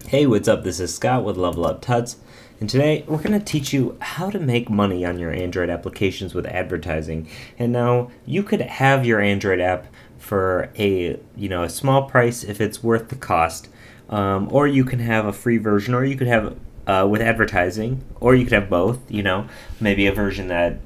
Hey, what's up? This is Scott with Level Up Tuts, and today we're going to teach you how to make money on your Android applications with advertising. And now you could have your Android app for a small price if it's worth the cost, or you can have a free version, or you could have with advertising, or you could have both. Maybe a version that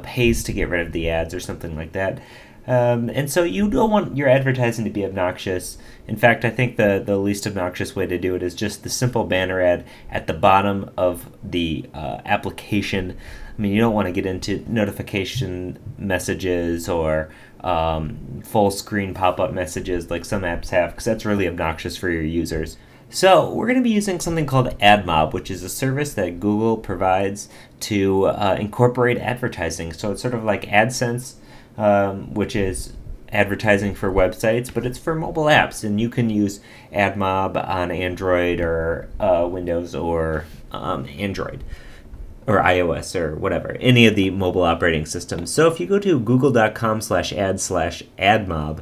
pays to get rid of the ads or something like that. And so you don't want your advertising to be obnoxious. In fact, I think the least obnoxious way to do it is just the simple banner ad at the bottom of the application. I mean, you don't want to get into notification messages or full screen pop-up messages like some apps have, because that's really obnoxious for your users. So we're going to be using something called Admob, which is a service that Google provides to incorporate advertising. So it's sort of like AdSense, which is advertising for websites, but it's for mobile apps, and you can use Admob on Android or Windows or Android or iOS or whatever, any of the mobile operating systems. So if you go to google.com/ad/admob,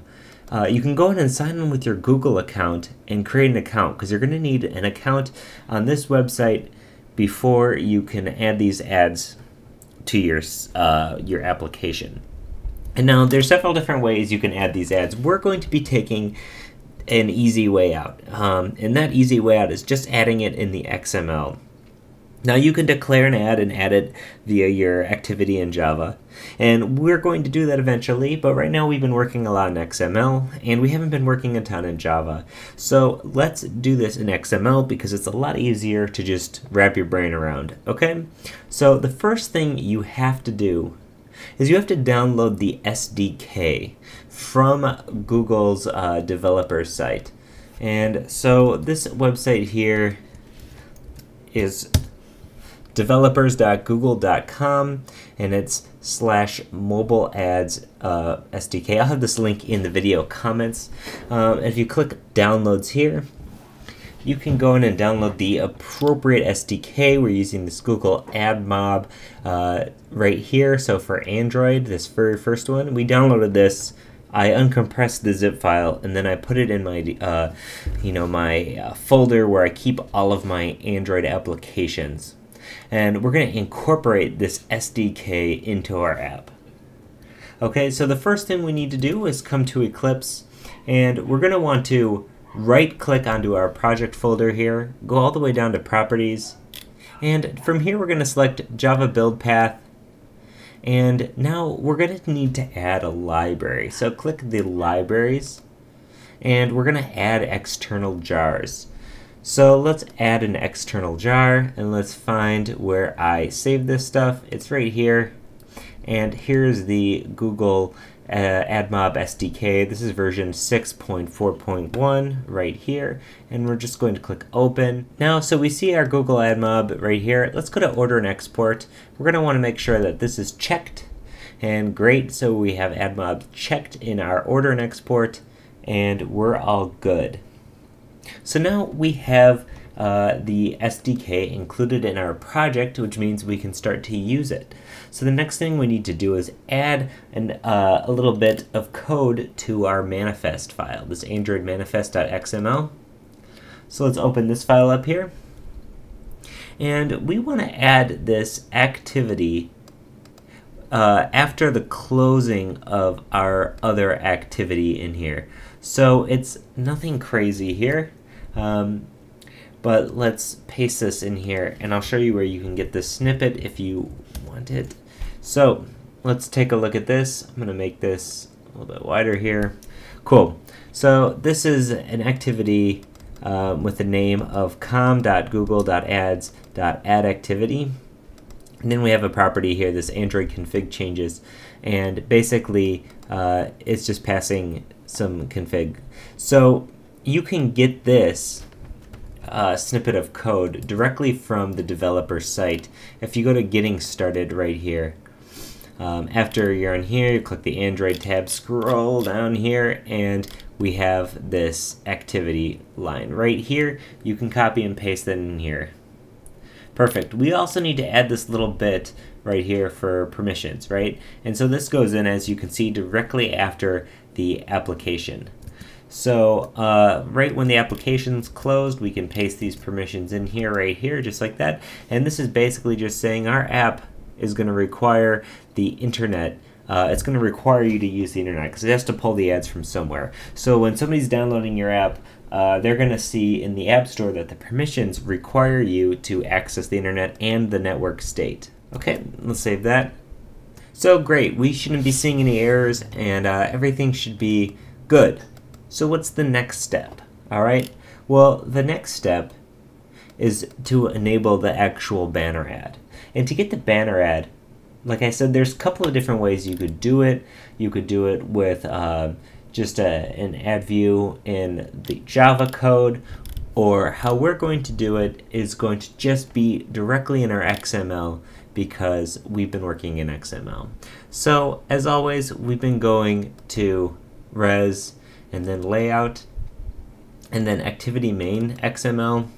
you can go ahead and sign in with your Google account and create an account, because you're going to need an account on this website before you can add these ads to your application. And now there's several different ways you can add these ads. We're going to be taking an easy way out. And that easy way out is just adding it in the XML. Now you can declare an ad and add it via your activity in Java. And we're going to do that eventually, but right now we've been working a lot in XML, and we haven't been working a ton in Java. So let's do this in XML because it's a lot easier to just wrap your brain around, okay? So the first thing you have to do is you have to download the SDK from Google's developer site. And so this website here is developers.google.com, and it's /mobile-ads SDK. I'll have this link in the video comments. If you click downloads here, you can go in and download the appropriate SDK. We're using this Google Admob right here. So for Android, this very first one, we downloaded this. I uncompressed the zip file, and then I put it in my, my folder where I keep all of my Android applications. And we're going to incorporate this SDK into our app. Okay, so the first thing we need to do is come to Eclipse, and we're going to want to right-click onto our project folder here, go all the way down to Properties, and from here we're going to select Java Build Path, and now we're going to need to add a library. So click the Libraries, and we're going to add external jars. So let's add an external jar, and let's find where I save this stuff. It's right here, and here's the Google Admob SDK. This is version 6.4.1 right here, and we're just going to click open. Now, so we see our Google Admob right here. Let's go to order and export. We're going to want to make sure that this is checked, and great, so we have Admob checked in our order and export, and we're all good. So now we have the SDK included in our project, which means we can start to use it. So the next thing we need to do is add a little bit of code to our manifest file, this Android manifest.xml. So let's open this file up here. And we want to add this activity after the closing of our other activity in here. So it's nothing crazy here. But let's paste this in here, and I'll show you where you can get this snippet if you want it. So let's take a look at this. I'm going to make this a little bit wider here. Cool. So this is an activity with the name of com.google.ads.addActivity. And then we have a property here, this Android config changes, and basically it's just passing some config. So you can get this snippet of code directly from the developer site. If you go to Getting Started right here, after you're in here, you click the Android tab, scroll down here, and we have this activity line right here. You can copy and paste that in here. Perfect. We also need to add this little bit right here for permissions, right? And so this goes in, as you can see, directly after the application. So right when the application's closed, we can paste these permissions in here, right here, just like that. And this is basically just saying our app is going to require the internet. It's going to require you to use the internet because it has to pull the ads from somewhere. So when somebody's downloading your app, they're going to see in the App Store that the permissions require you to access the internet and the network state. Okay, let's save that. So great, we shouldn't be seeing any errors, and everything should be good. So what's the next step? All right, well, the next step is to enable the actual banner ad. And to get the banner ad, like I said, there's a couple of different ways you could do it. You could do it with just an ad view in the Java code, or how we're going to do it is going to just be directly in our XML because we've been working in XML. So as always, we've been going to res and then layout and then activity main XML.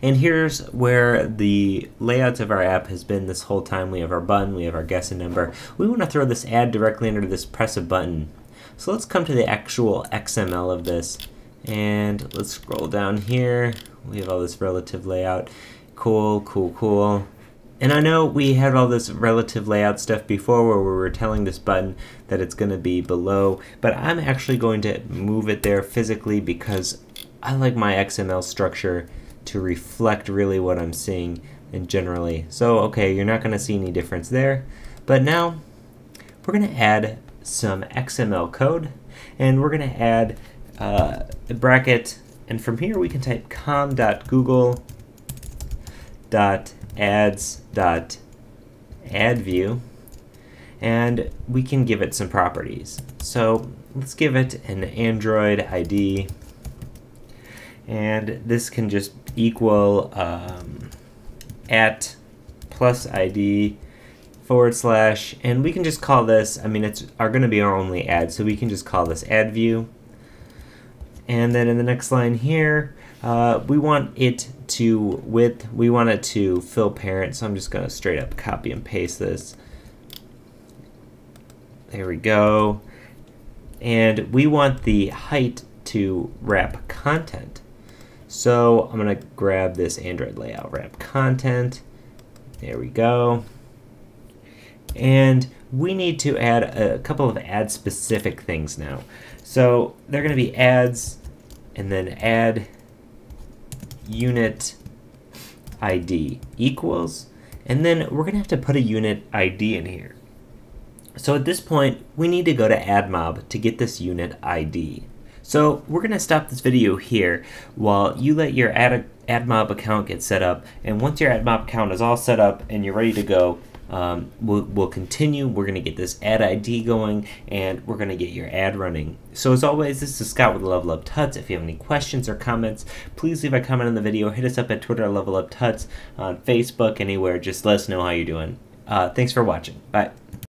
And here's where the layout of our app has been this whole time. We have our button, we have our guess and number. We want to throw this ad directly under this press a button. So let's come to the actual XML of this, and let's scroll down here. We have all this relative layout. Cool, cool, cool. And I know we had all this relative layout stuff before where we were telling this button that it's going to be below, but I'm actually going to move it there physically because I like my XML structure to reflect really what I'm seeing and generally. So okay, you're not going to see any difference there, but now we're going to add some XML code, and we're going to add a bracket, and from here we can type com.google.ads.addView, and we can give it some properties. So let's give it an Android ID, and this can just equal at plus ID / and we can just call this, I mean, it's going to be our only ad, so we can just call this ad view. And then in the next line here, we want it to width, we want it to fill parent, so I'm just going to straight up copy and paste this. There we go. And we want the height to wrap content. So I'm going to grab this Android layout, wrap content. There we go. And we need to add a couple of ad specific things now. So they're going to be ads and then add unit ID equals, and then we're going to have to put a unit ID in here. So at this point, we need to go to Admob to get this unit ID. So we're going to stop this video here while you let your Admob account get set up, and once your Admob account is all set up and you're ready to go, we'll continue. We're going to get this ad ID going, and we're going to get your ad running. So as always, this is Scott with Level Up Tuts. If you have any questions or comments, please leave a comment on the video. Hit us up at Twitter, Level Up Tuts, on Facebook, anywhere. Just let us know how you're doing. Thanks for watching. Bye.